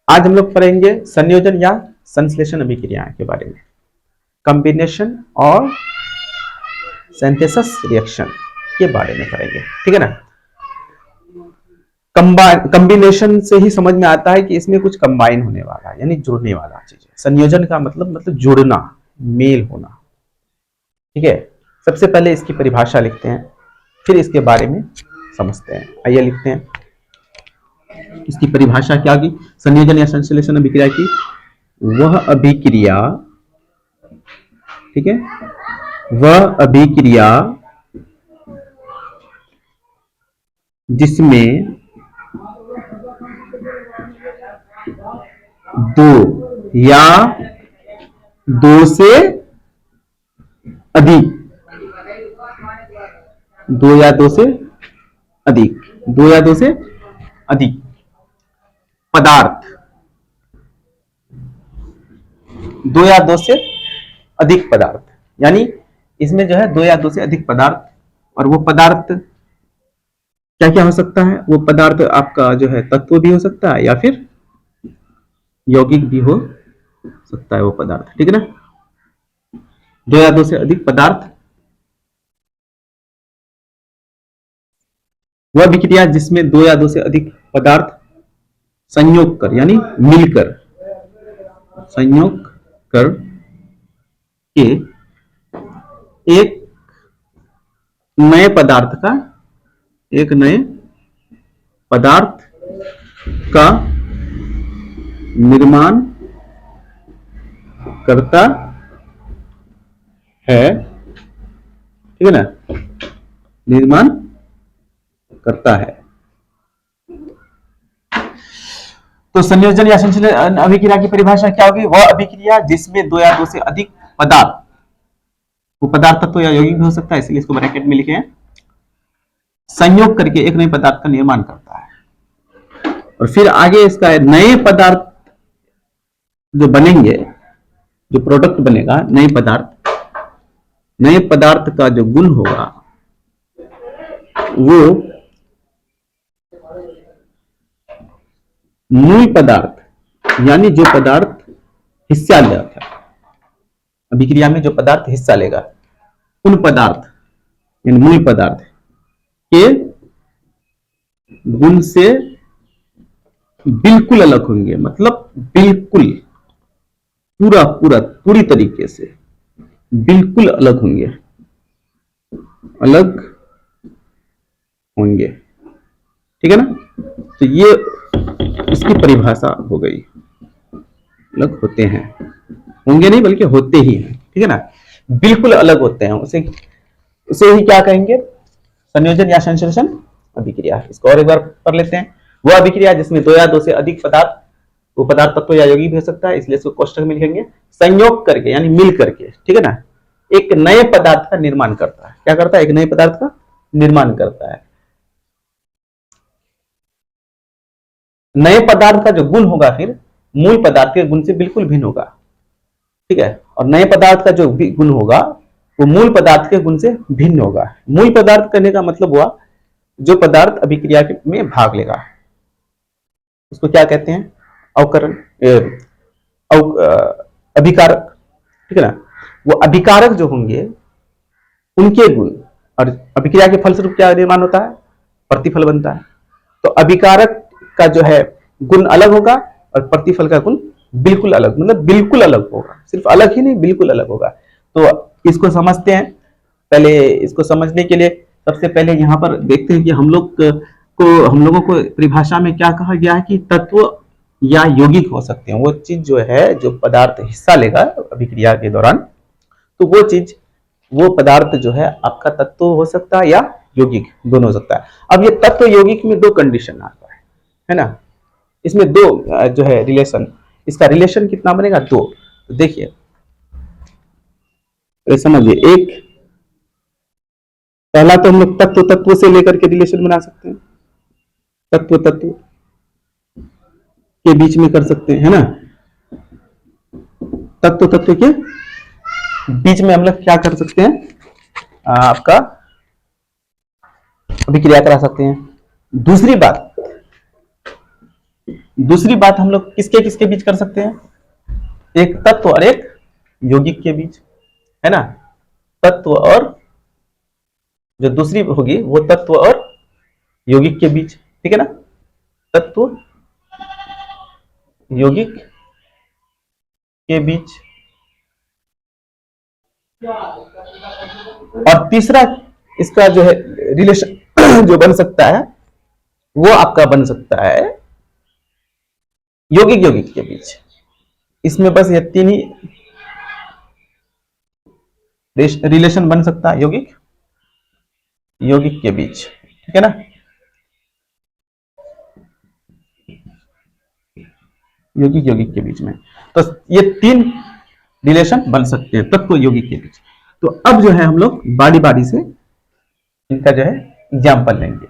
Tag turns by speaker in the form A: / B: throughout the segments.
A: आज हम लोग पढ़ेंगे संयोजन या संश्लेषण अभिक्रिया के बारे में, कॉम्बिनेशन और सिंथेसिस रिएक्शन के बारे में पढ़ेंगे, ठीक है ना। कॉम्बिनेशन से ही समझ में आता है कि इसमें कुछ कंबाइन होने वाला है, यानी जुड़ने वाला चीज है। संयोजन का मतलब जुड़ना, मेल होना, ठीक है। सबसे पहले इसकी परिभाषा लिखते हैं, फिर इसके बारे में समझते हैं। आइए लिखते हैं इसकी परिभाषा क्या की। संयोजन या संश्लेषण अभिक्रिया की वह अभिक्रिया, ठीक है, वह अभिक्रिया जिसमें दो या दो से अधिक, दो या दो से अधिक, दो या दो से अधिक पदार्थ, दो या दो से अधिक पदार्थ, यानी इसमें जो है दो या दो से अधिक पदार्थ, और वो पदार्थ क्या क्या हो सकता है। वो पदार्थ आपका जो है तत्व भी हो सकता है या फिर यौगिक भी हो सकता है वो पदार्थ, ठीक है ना। दो या दो से अधिक पदार्थ, वह अभिक्रिया जिसमें दो या दो से अधिक पदार्थ संयोग कर, यानी मिलकर, संयोग कर के एक नए पदार्थ का, एक नए पदार्थ का निर्माण करता है, ठीक है ना, निर्माण करता है। तो संयोजन या संश्लेषण अभिक्रिया की परिभाषा क्या होगी। वह अभिक्रिया जिसमें दो या दो से अधिक पदार्थ, वो पदार्थ तत्व या यौगिक भी हो सकता है, इसलिए इसको ब्रैकेट में लिखे हैं, संयोग करके एक नए पदार्थ का निर्माण करता है। और फिर आगे इसका नए पदार्थ जो बनेंगे, जो प्रोडक्ट बनेगा, नए पदार्थ का जो गुण होगा वो मूल पदार्थ, यानी जो पदार्थ हिस्सा लेगा अभिक्रिया में, जो पदार्थ हिस्सा लेगा उन पदार्थ यानी मूल पदार्थ के गुण से बिल्कुल अलग होंगे। मतलब बिल्कुल पूरी तरीके से बिल्कुल अलग होंगे, ठीक है ना। तो ये इसकी परिभाषा हो गई, अलग होते हैं, होंगे नहीं बल्कि होते ही हैं, ठीक है ना, बिल्कुल अलग होते हैं। उसे ही क्या कहेंगे, संयोजन या संश्लेषण अभिक्रिया। इसको और एक बार पढ़ लेते हैं। वह अभिक्रिया जिसमें दो या दो से अधिक पदार्थ, वो पदार्थ तत्व या यौगिक भी हो सकता है, इसलिए इसको कोष्ठक में लिखेंगे, संयोग करके यानी मिल करके, ठीक है ना, एक नए पदार्थ का निर्माण करता है। क्या करता है, एक नए पदार्थ का निर्माण करता है। नए पदार्थ का जो गुण होगा फिर मूल पदार्थ के गुण से बिल्कुल भिन्न होगा, ठीक है। और नए पदार्थ का जो भी गुण होगा वो मूल पदार्थ के गुण से भिन्न होगा। मूल पदार्थ करने का मतलब हुआ जो पदार्थ अभिक्रिया में भाग लेगा, उसको क्या कहते हैं, अवकरण, अभिकारक, ठीक है ना। वो अभिकारक जो होंगे उनके गुण, और अभिक्रिया के फलस्वरूप क्या निर्माण होता है, प्रतिफल बनता है। तो अभिकारक का जो है गुण अलग होगा और प्रतिफल का गुण बिल्कुल अलग, मतलब बिल्कुल अलग होगा, सिर्फ अलग ही नहीं बिल्कुल अलग होगा। तो इसको समझते हैं। पहले इसको समझने के लिए सबसे पहले यहां पर देखते हैं कि हम लोगों को परिभाषा में क्या कहा गया है कि तत्व या यौगिक हो सकते हैं। वो चीज जो है, जो पदार्थ हिस्सा लेगा अभिक्रिया के दौरान, तो वो चीज, वो पदार्थ जो है आपका तत्व हो सकता है या यौगिक, दोनों हो सकता है। अब ये तत्व यौगिक में दो कंडीशन आता है ना। इसमें दो जो है रिलेशन, इसका रिलेशन कितना बनेगा, दो। तो देखिए समझिए, एक पहला तो हम लोग तत्व से लेकर के रिलेशन बना सकते हैं, तत्व के बीच में कर सकते हैं, है ना। तत्व के बीच में हम लोग क्या कर सकते हैं, आपका अभिक्रिया करा सकते हैं। दूसरी बात, दूसरी बात हम लोग किसके किसके बीच कर सकते हैं, एक तत्व और एक यौगिक के बीच, है ना। तत्व और जो दूसरी होगी वो तत्व और यौगिक के बीच, ठीक है ना, तत्व यौगिक के बीच। और तीसरा इसका जो है रिलेशन जो बन सकता है वो आपका बन सकता है यौगिक यौगिक के बीच। इसमें बस ये तीन ही रिलेशन बन सकता है यौगिक यौगिक के बीच, ठीक है ना। यौगिक यौगिक के बीच में तो ये तीन रिलेशन बन सकते हैं तत्व यौगिक के बीच। तो अब जो है हम लोग बारी बारी से इनका जो है एग्जाम्पल लेंगे।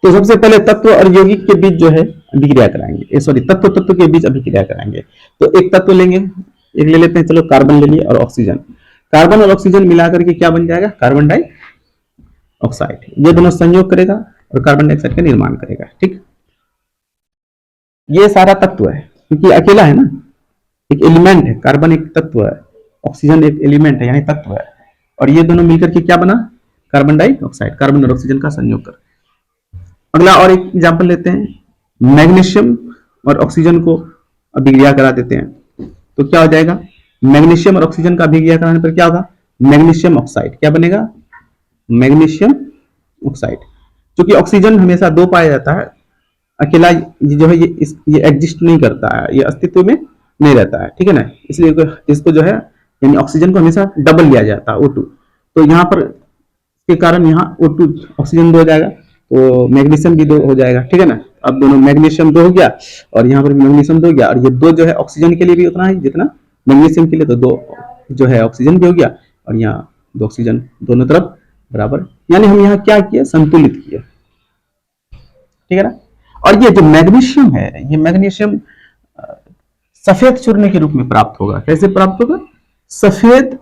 A: तो सबसे पहले तत्व और यौगिक के बीच जो है अभिक्रिया कराएंगे, सॉरी तत्व तत्व के बीच अभिक्रिया कराएंगे। तो एक तत्व लेंगे, एक ले लेते हैं, चलो कार्बन ले लिए और ऑक्सीजन। कार्बन और ऑक्सीजन मिलाकर के क्या बन जाएगा, कार्बन डाइऑक्साइड। ये दोनों संयोग करेगा और कार्बन डाइऑक्साइड का निर्माण करेगा, ठीक। ये सारा तत्व है क्योंकि अकेला है ना, एक एलिमेंट है, कार्बन एक तत्व है, ऑक्सीजन एक एलिमेंट है यानी तत्व है, और ये दोनों मिलकर के क्या बना, कार्बन डाइऑक्साइड, कार्बन और ऑक्सीजन का संयोग कर। अगला और एक एग्जांपल लेते हैं, मैग्नीशियम और ऑक्सीजन को अभिक्रिया करा देते हैं। तो क्या हो जाएगा, मैग्नीशियम और ऑक्सीजन का अभिक्रिया कराने पर क्या होगा, मैग्नीशियम ऑक्साइड। क्या बनेगा, मैग्नीशियम ऑक्साइड। क्योंकि ऑक्सीजन हमेशा दो पाया जाता है, अकेला जो है ये एग्जिस्ट नहीं करता है, ये अस्तित्व में नहीं रहता है, ठीक है ना। इसलिए इसको जो है यानी ऑक्सीजन को हमेशा डबल लिया जाता है O2। तो यहाँ पर के कारण यहाँ O2 ऑक्सीजन 2 हो जाएगा, तो मैग्नीशियम भी 2 हो जाएगा, ठीक है ना। अब दोनों मैग्नीशियम 2 हो गया और यहाँ पर भी मैग्नीशियम 2 हो गया, और ये 2 जो है ऑक्सीजन के लिए भी उतना ही जितना मैग्नीशियम के लिए, तो 2 जो है ऑक्सीजन भी हो गया और यहाँ 2 ऑक्सीजन दोनों तरफ बराबर, यानी हम यहाँ क्या किए, संतुलित किए, ठीक है ना। और ये जो मैग्नीशियम है, ये मैग्नीशियम सफेद चूर्ण के रूप में प्राप्त होगा। कैसे प्राप्त होगा, सफेद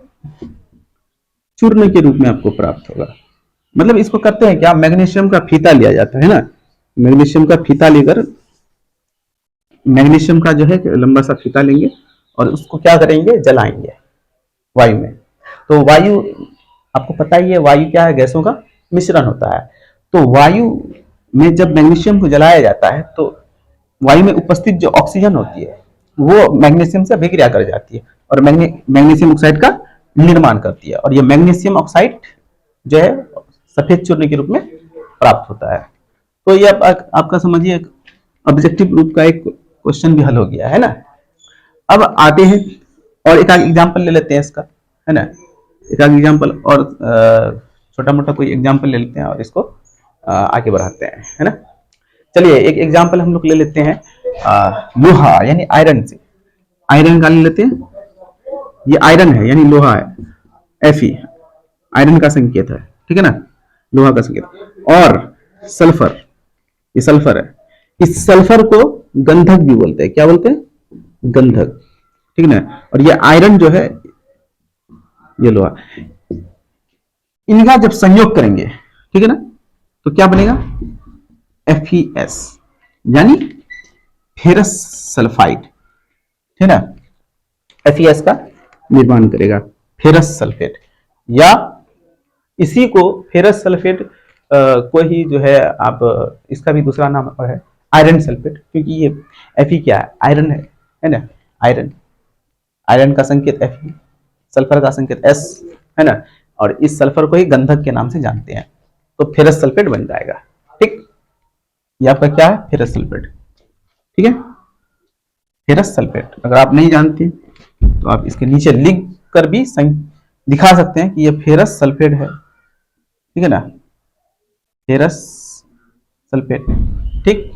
A: चूर्ण के रूप में आपको प्राप्त होगा। मतलब इसको करते हैं क्या, मैग्नीशियम का फीता लिया जाता है ना, मैग्नीशियम का फीता लेकर, मैग्नीशियम का जो है लंबा सा फीता लेंगे और उसको क्या करेंगे, जलाएंगे वायु में। तो वायु आपको पता ही है, वायु क्या है, गैसों का मिश्रण होता है। तो वायु में जब मैग्नीशियम को जलाया जाता है तो वायु में उपस्थित जो ऑक्सीजन होती है वो मैग्नीशियम से अभिक्रिया कर जाती है और मैग्नीशियम ऑक्साइड का निर्माण करती है, और ये मैग्नीशियम ऑक्साइड जो है सफेद चूर्ण के रूप में प्राप्त होता है। तो ये आपका समझिए ऑब्जेक्टिव रूप का एक क्वेश्चन भी हल हो गया है ना। अब आते हैं और एक एग्जाम्पल ले लेते हैं इसका, है ना, एक एग्जाम्पल और छोटा मोटा कोई एग्जाम्पल ले लेते हैं और इसको आगे बढ़ाते हैं, है ना। चलिए एक एग्जाम्पल हम लोग ले लेते हैं लोहा यानी आयरन से। आयरन का ले लेते हैं, ये आयरन है यानी लोहा है, Fe आयरन का संकेत है, ठीक है ना, लोहा का संकेत। और सल्फर, ये सल्फर है, इस सल्फर को गंधक भी बोलते हैं। क्या बोलते हैं, गंधक, ठीक है ना। और ये आयरन जो है, ये लोहा, इनका जब संयोग करेंगे, ठीक है ना, तो क्या बनेगा, FeS यानी फेरस सल्फाइड, है ना। FeS का निर्माण करेगा फेरस सल्फेट, या इसी को फेरस सल्फेट को ही जो है आप इसका भी दूसरा नाम है आयरन सल्फेट, क्योंकि ये Fe क्या है, आयरन है ना। आयरन, आयरन का संकेत Fe, सल्फर का संकेत S, है ना। और इस सल्फर को ही गंधक के नाम से जानते हैं, तो फेरस सल्फेट बन जाएगा, ठीक। ये आपका क्या है, फेरस सल्फेट, ठीक है। फेरस सल्फेट अगर आप नहीं जानते तो आप इसके नीचे लिख कर भी दिखा सकते हैं कि ये फेरस सल्फेट है, ठीक है ना, फेरस सल्फेट, ठीक।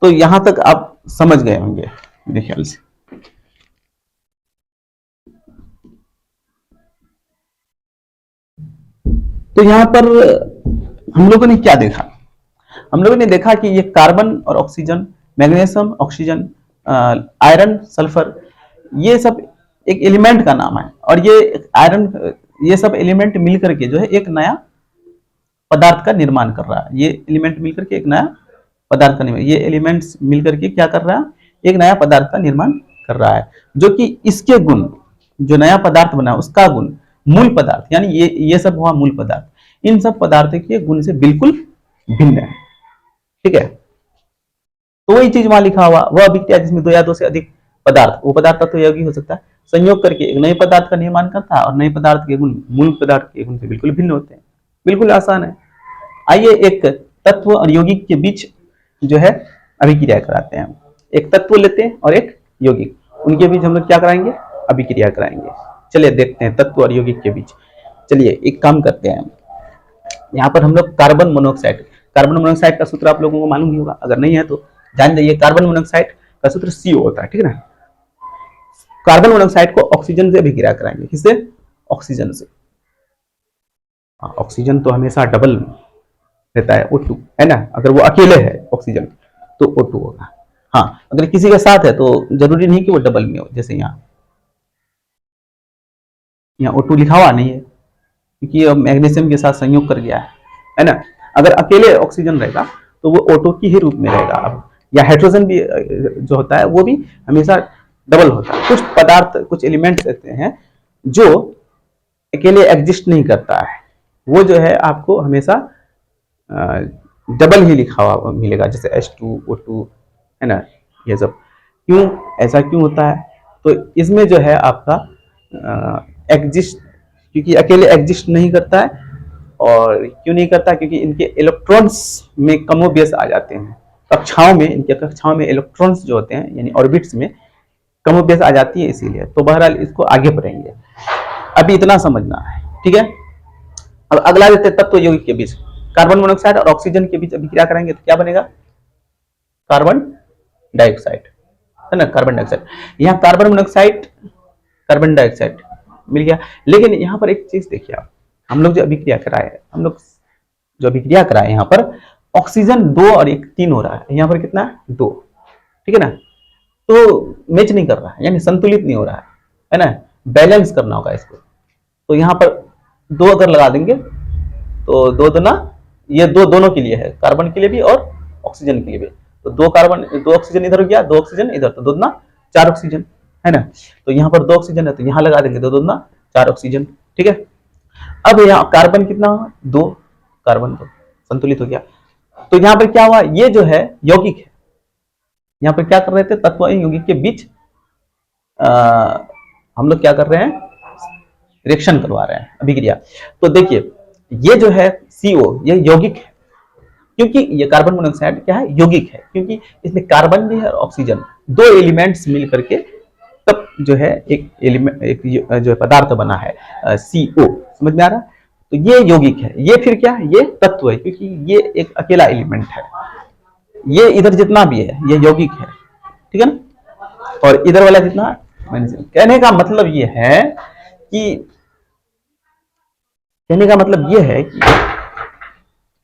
A: तो यहां तक आप समझ गए होंगे मेरे ख्याल से। तो यहां पर हम लोगों ने क्या देखा, हम लोगों ने देखा कि ये कार्बन और oxygen, magnesium, oxygen, iron, sulphur, ये सब एक एलिमेंट का नाम है, और ये आयरन, ये सब एलिमेंट मिलकर के जो है एक नया पदार्थ का निर्माण कर रहा है। ये एलिमेंट मिलकर के एक नया पदार्थ का निर्माण, ये एलिमेंट्स मिलकर के क्या कर रहा है, एक नया पदार्थ का निर्माण कर रहा है, जो कि इसके गुण, जो नया पदार्थ बना उसका गुण मूल पदार्थ, यानी ये सब हुआ मूल पदार्थ, इन सब पदार्थ के गुण से बिल्कुल भिन्न है। ठीक है, तो वही चीज वहां लिखा हुआ, वह अभिक्रिया जिसमें दो या दो से अधिक पदार्थ, वो पदार्थ तो यौगिक हो सकता है, संयोग करके एक नए पदार्थ का निर्माण करता है और नए पदार्थ के गुण मूल पदार्थ के गुण से बिल्कुल भिन्न होते हैं। बिल्कुल आसान है। आइए एक तत्व और यौगिक के बीच जो है अभिक्रिया कराते हैं। एक तत्व लेते हैं और एक यौगिक, उनके बीच हम लोग क्या कराएंगे, अभिक्रिया कराएंगे। चलिए देखते हैं तत्व और यौगिक के बीच। चलिए एक काम करते हैं, यहाँ पर हम लोग कार्बन मोनोऑक्साइड का सूत्र आप लोगों को मालूम ही होगा, अगर नहीं है तो जान जाइए। कार्बन मोनोऑक्साइड का सूत्र CO होता है, ठीक है ना। कार्बन मोनोऑक्साइड को ऑक्सीजन से अभिक्रिया कराएंगे, किससे, ऑक्सीजन से। ऑक्सीजन तो हमेशा डबल रहता है, O2 है ना, अगर वो अकेले है ऑक्सीजन तो O2 होगा। हाँ, अगर किसी के साथ है तो जरूरी नहीं कि वो डबल में हो, जैसे यहाँ O2 लिखा हुआ नहीं है क्योंकि ये मैग्नीशियम के साथ संयोग कर गया है ना। अगर अकेले ऑक्सीजन रहेगा तो वो O2 की ही रूप में रहेगा। अब या हाइड्रोजन भी जो होता है वो भी हमेशा डबल होता है। कुछ पदार्थ, कुछ एलिमेंट्स ऐसे हैं जो अकेले एग्जिस्ट नहीं करता है, वो जो है आपको हमेशा डबल ही लिखा हुआ मिलेगा, जैसे H2O2 है ना, ये सब। क्यों ऐसा क्यों होता है, तो इसमें जो है आपका एग्जिस्ट, क्योंकि अकेले एग्जिस्ट नहीं करता है। और क्यों नहीं करता, क्योंकि इनके इलेक्ट्रॉन्स में कमोबेश आ जाते हैं कक्षाओं में, इनके कक्षाओं में इलेक्ट्रॉन्स जो होते हैं यानी ऑर्बिट्स में कमोबेश आ जाती है, इसीलिए। तो बहरहाल इसको आगे पढ़ेंगे, अभी इतना समझना है, ठीक है। अब अगला देते हैं तत्व यौगिक के बीच। कार्बन मोनोऑक्साइड और ऑक्सीजन के बीच अभिक्रिया करेंगे तो क्या बनेगा, कार्बन डाइऑक्साइड, है ना, कार्बन डाइऑक्साइड। यहाँ कार्बन मोनोऑक्साइड, कार्बन डाइऑक्साइड मिल गया। लेकिन यहाँ पर एक चीज देखिए आप, हम लोग जो अभिक्रिया कराए यहाँ पर ऑक्सीजन 2 और 1 3 हो रहा है, यहाँ पर कितना 2, ठीक है ना। तो मैच नहीं कर रहा है, यानी संतुलित नहीं हो रहा है ना, बैलेंस करना होगा इसको। तो यहाँ पर 2 अगर लगा देंगे तो 2 दूना, ये 2 दोनों के लिए है, कार्बन के लिए भी और ऑक्सीजन के लिए भी। तो 2 कार्बन, 2 ऑक्सीजन इधर गया, 2 ऑक्सीजन इधर, तो 2 दूना 4 ऑक्सीजन, है ना। तो यहाँ पर 2 ऑक्सीजन है तो यहाँ लगा देंगे 2 दूना 4 ऑक्सीजन, ठीक है। अब यहाँ कार्बन कितना, 2 कार्बन, तो संतुलित हो गया। तो यहाँ पर क्या हुआ, ये जो है यौगिक है, यहाँ पर क्या कर रहे थे, तत्व यौगिक के बीच हम लोग क्या कर रहे हैं, रिएक्शन करवा रहे हैं, अभिक्रिया। तो देखिए ये जो है CO, ये यौगिक है, क्योंकि ये कार्बन मोनोऑक्साइड क्या है, यौगिक है, क्योंकि इसमें कार्बन भी है और ऑक्सीजन, 2 एलिमेंट्स मिल करके तब जो है एक एलिमेंट, एक जो है पदार्थ बना है CO, समझ में आ रहा है। तो ये यौगिक है, ये फिर क्या है, ये तत्व है, क्योंकि ये एक अकेला एलिमेंट है। ये इधर जितना भी है ये यौगिक है, ठीक है ना। और इधर वाला जितना, कहने का मतलब ये है कि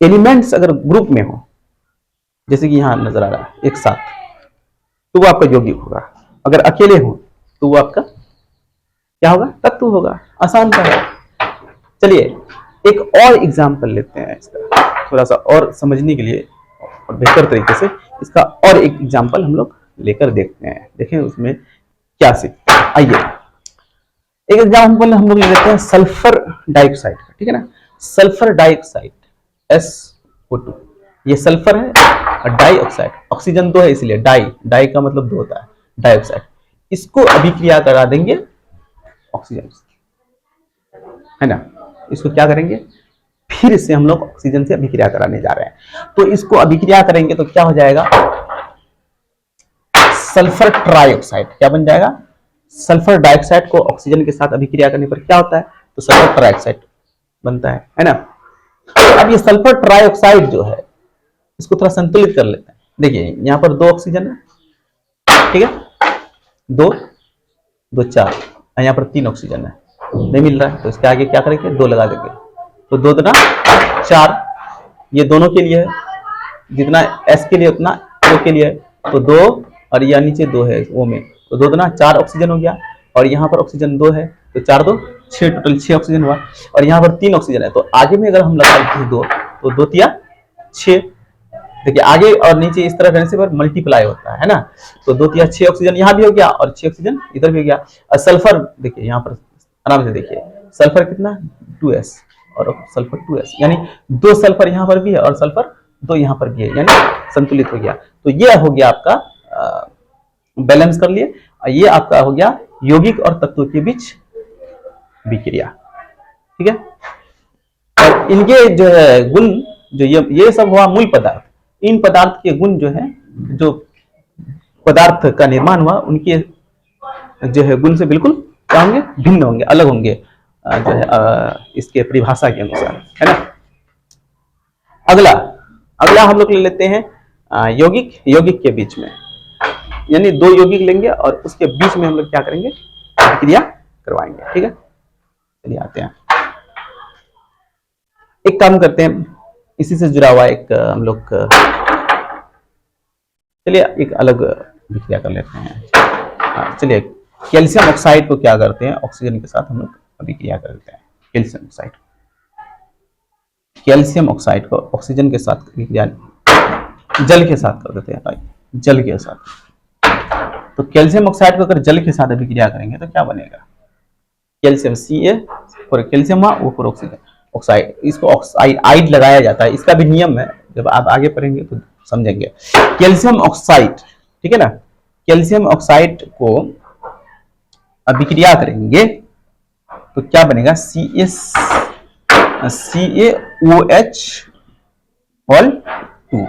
A: एलिमेंट्स अगर ग्रुप में हो, जैसे कि यहां नजर आ रहा है एक साथ, तो वो आपका यौगिक होगा। अगर अकेले हो तो वो आपका क्या होगा, तत्व होगा। आसान सा है। चलिए एक और एग्जाम्पल लेते हैं इसका, थोड़ा सा और समझने के लिए और बेहतर तरीके से इसका और एक एग्जाम्पल हम लोग लेकर देखते हैं, देखें उसमें क्या सीखते हैं। आइए एक एग्जाम्पल हम लोग ले लेते हैं सल्फर डाइऑक्साइड का, ठीक है ना। सल्फर डाइऑक्साइड SO2, ये सल्फर है और डाइऑक्साइड, ऑक्सीजन 2 है इसलिए डाई का मतलब 2 होता है, डाइऑक्साइड। इसको अभिक्रिया करा देंगे ऑक्सीजन से, है ना। इसको क्या करेंगे, फिर से हम लोग ऑक्सीजन से अभिक्रिया कराने जा रहे हैं। तो इसको अभिक्रिया करेंगे तो क्या हो जाएगा, सल्फर ट्राइऑक्साइड। क्या बन जाएगा, सल्फर डाइऑक्साइड को ऑक्सीजन के साथ अभिक्रिया करने पर क्या होता है, तो सल्फर ट्राइऑक्साइड बनता है ना। अब ये सल्फर ट्राइऑक्साइड जो है इसको थोड़ा संतुलित कर लेते हैं। देखिए यहाँ पर 2 ऑक्सीजन है, ठीक है, 2 2 4, यहाँ पर 3 ऑक्सीजन है, नहीं मिल रहा है तो इसके आगे क्या करेंगे, 2 लगा देंगे, तो 2 दूना 4, ये दोनों के लिए है, जितना S के लिए उतना O के लिए है, तो 2 और यहाँ नीचे 2 है O में, तो 2 दूना 4 ऑक्सीजन हो गया। और यहाँ पर ऑक्सीजन 2 है तो 4 2 6, टोटल 6 ऑक्सीजन हुआ। और यहाँ पर 3 ऑक्सीजन है तो आगे में अगर हम लगा देते हैं 2 तो 2 तिया 6। देखिए आगे और नीचे इस तरह रहने से पर मल्टीप्लाई होता है ना। तो 2 तिया 6 ऑक्सीजन यहाँ भी हो गया और 6 ऑक्सीजन इधर भी हो गया। और सल्फर देखिए यहाँ पर आराम से देखिए, सल्फर कितना 2s और सल्फर 2s, यानी 2 सल्फर यहाँ पर भी है और सल्फर 2 यहाँ पर भी है, यानी संतुलित हो गया। तो ये हो गया आपका बैलेंस कर लिए। और ये आपका हो गया यौगिक और तत्वों के बीच विक्रिया। ठीक है, और इनके जो है गुण, जो ये सब हुआ मूल पदार्थ। इन पदार्थ के गुण जो है, जो पदार्थ का निर्माण हुआ, उनके जो है गुण से बिल्कुल क्या होंगे, भिन्न होंगे, अलग होंगे, जो है इसके परिभाषा के अनुसार, है ना। अगला हम लोग ले लेते हैं यौगिक के बीच में, यानी 2 यौगिक लेंगे और उसके बीच में हम लोग क्या करेंगे, क्रिया करवाएंगे। ठीक है, चलिए आते हैं, एक काम करते हैं, इसी से जुड़ा हुआ एक हम लोग, चलिए एक अलग विक्रिया कर लेते हैं। चलिए कैल्शियम ऑक्साइड को क्या करते हैं, ऑक्सीजन के साथ हम लोग अभिक्रिया कर देते हैं। कैल्शियम ऑक्साइड को ऑक्सीजन के साथ विक्रिया जल के साथ कर देते हैं भाई, जल के साथ। तो कैल्शियम ऑक्साइड को अगर जल के साथ अभिक्रिया करेंगे तो क्या बनेगा, कैल्शियम Ca और कैल्शियम ऊपर ऑक्साइड, इसको ऑक्साइड लगाया जाता है, इसका भी नियम है, जब आप आगे पढ़ेंगे तो समझेंगे। कैल्शियम ऑक्साइड, ठीक है ना, कैल्शियम ऑक्साइड को अभिक्रिया करेंगे तो क्या बनेगा, CaOH होल 2,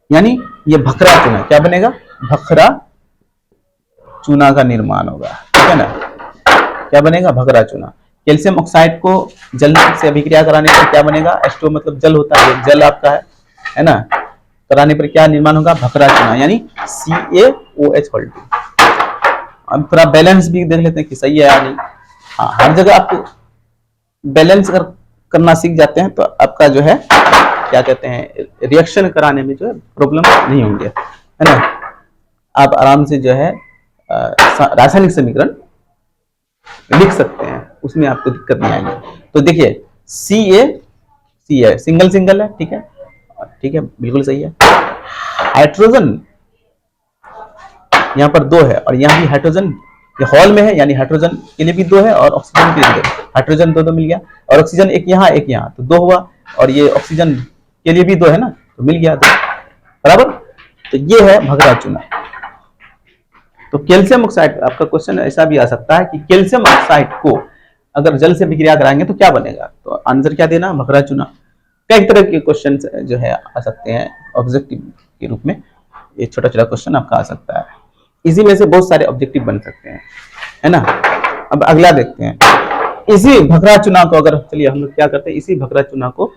A: यानी ये भखरा चूना, क्या बनेगा, भखरा चूना का निर्माण होगा। ठीक है ना, क्या बनेगा, भखरा चूना। कैल्शियम ऑक्साइड को जल से अभिक्रिया कराने पर क्या बनेगा, H2O मतलब जल होता है, जल आपका है ना, कराने पर क्या निर्माण होगा, भखरा चूना, यानी CaOH होल 2। अब थोड़ा बैलेंस भी देख लेते हैं कि सही है या नहीं। हाँ, हर जगह आपको बैलेंस करना सीख जाते हैं तो आपका जो है क्या कहते हैं, रिएक्शन कराने में जो है प्रॉब्लम नहीं होंगे, है ना। आप आराम से जो है रासायनिक समीकरण लिख सकते हैं, उसमें आपको दिक्कत नहीं आएगी। तो देखिए Ca सिंगल है, ठीक है, बिल्कुल सही है। हाइड्रोजन यहाँ पर 2 है और यहाँ भी हाइड्रोजन ये हॉल में है, यानी हाइड्रोजन के लिए भी 2 है और ऑक्सीजन के लिए 2, हाइड्रोजन 2 मिल गया, और ऑक्सीजन एक यहाँ तो 2 हुआ, और ये ऑक्सीजन के लिए भी 2 है ना, तो मिल गया 2 बराबर। तो ये है भखरा चूना। तो कैल्शियम ऑक्साइड, आपका क्वेश्चन ऐसा भी आ सकता है कि कैल्शियम ऑक्साइड को अगर जल से विक्रिया कराएंगे तो क्या बनेगा, तो आंसर क्या देना, भखरा चूना। कई तरह के क्वेश्चन जो है आ सकते हैं ऑब्जेक्टिव के रूप में, ये छोटा क्वेश्चन आपका आ सकता है, इसी में से बहुत सारे ऑब्जेक्टिव बन सकते हैं, है ना। अब अगला देखते हैं, इसी भखरा चूना को अगर, चलिए हम लोग क्या करते हैं, इसी भखरा चूना को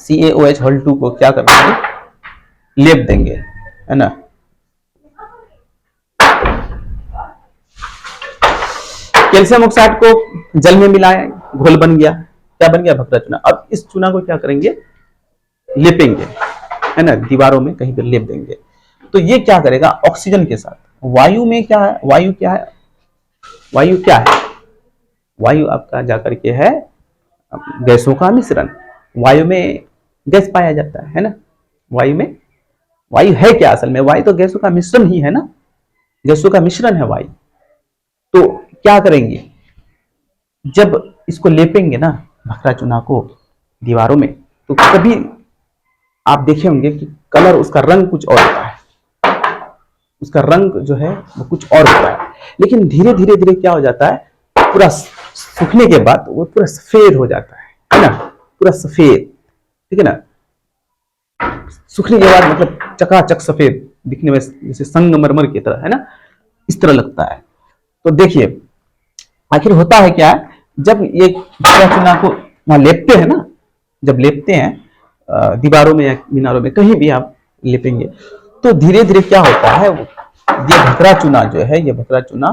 A: CaOH होल 2 को क्या करते हैं, लेप देंगे, है ना। कैल्शियम ऑक्साइड को जल में मिलाएं, घोल बन गया, क्या बन गया, भखरा चूना। अब इस चूना को क्या करेंगे, लेपेंगे, है ना, दीवारों में कहीं पर लेप देंगे। तो ये क्या करेगा, ऑक्सीजन के साथ, वायु में क्या है, वायु क्या है, वायु आपका जाकर के है गैसों का मिश्रण। वायु में गैस पाया जाता है ना, वायु है क्या, असल में वायु तो गैसों का मिश्रण ही है ना, गैसों का मिश्रण है वायु। तो क्या करेंगे, जब इसको लेपेंगे ना भखरा चूना को दीवारों में, तो कभी आप देखे होंगे कि कलर, उसका रंग कुछ और होता है, उसका रंग जो है वो कुछ और होता है, लेकिन धीरे धीरे क्या हो जाता है, पूरा सूखने के बाद वो पूरा सफेद हो जाता है ना, पूरा सफेद, ठीक है ना। सूखने के बाद मतलब चकाचक सफेद दिखने में, जैसे संगमरमर की तरह, है ना, इस तरह लगता है। तो देखिए आखिर होता है क्या है, जब ये चूना को वहां लेपते हैं ना, जब लेपते हैं दीवारों में या मीनारों में, कहीं भी आप लेपेंगे, तो धीरे धीरे क्या होता है, ये भखरा चूना जो है, ये भखरा चूना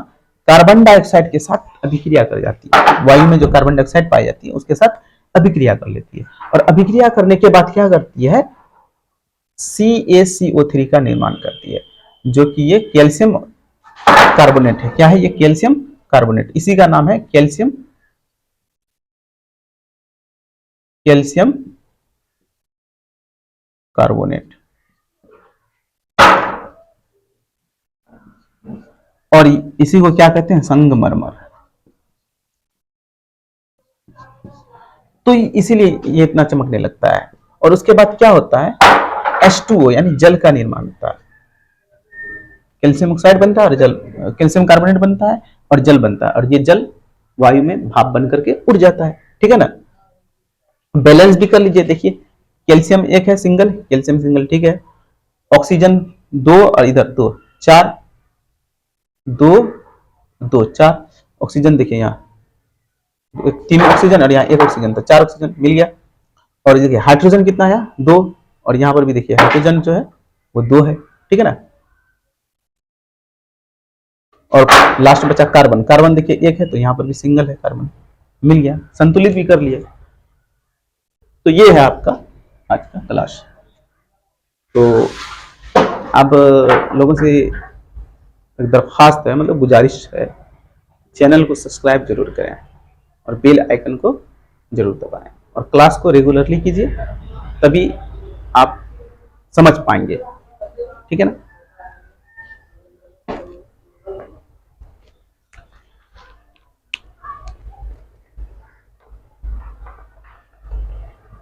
A: कार्बन डाइऑक्साइड के साथ अभिक्रिया कर जाती है। वायु में जो कार्बन डाइऑक्साइड पाई जाती है उसके साथ अभिक्रिया कर लेती है, और अभिक्रिया करने के बाद क्या करती है, CaCO3 का निर्माण करती है, जो कि ये कैल्शियम कार्बोनेट है। क्या है ये, कैल्शियम कार्बोनेट, इसी का नाम है कैल्शियम कैल्शियम कार्बोनेट, और इसी को क्या कहते हैं, संगमरमर। तो इसीलिए ये इतना चमकने लगता है। और उसके बाद क्या होता है, H2O यानी जल का निर्माण होता है। कैल्शियम ऑक्साइड बनता है और जल, कैल्शियम कार्बोनेट बनता है और जल बनता है, और ये जल वायु में भाप बन करके उड़ जाता है, ठीक है ना। बैलेंस भी कर लीजिए, देखिए कैल्शियम एक है सिंगल, कैल्शियम सिंगल, ठीक है। ऑक्सीजन 2 और इधर 2, 4, 2 2 4 ऑक्सीजन, देखिए यहाँ 3 ऑक्सीजन और यहाँ 1 ऑक्सीजन, तो 4 ऑक्सीजन मिल गया। और देखिए हाइड्रोजन कितना है, 2, और यहाँ पर भी देखिए हाइड्रोजन जो है वो 2 है, ठीक है ना। और लास्ट में बचा कार्बन, कार्बन देखिए 1 है, तो यहाँ पर भी सिंगल है, कार्बन मिल गया, संतुलित भी कर लिया। तो ये है आपका आज का क्लास। तो अब लोगों से एक दरख्वास्त है, मतलब गुजारिश है, चैनल को सब्सक्राइब जरूर करें और बेल आइकन को जरूर दबाएं, और क्लास को रेगुलरली कीजिए, तभी आप समझ पाएंगे, ठीक है ना।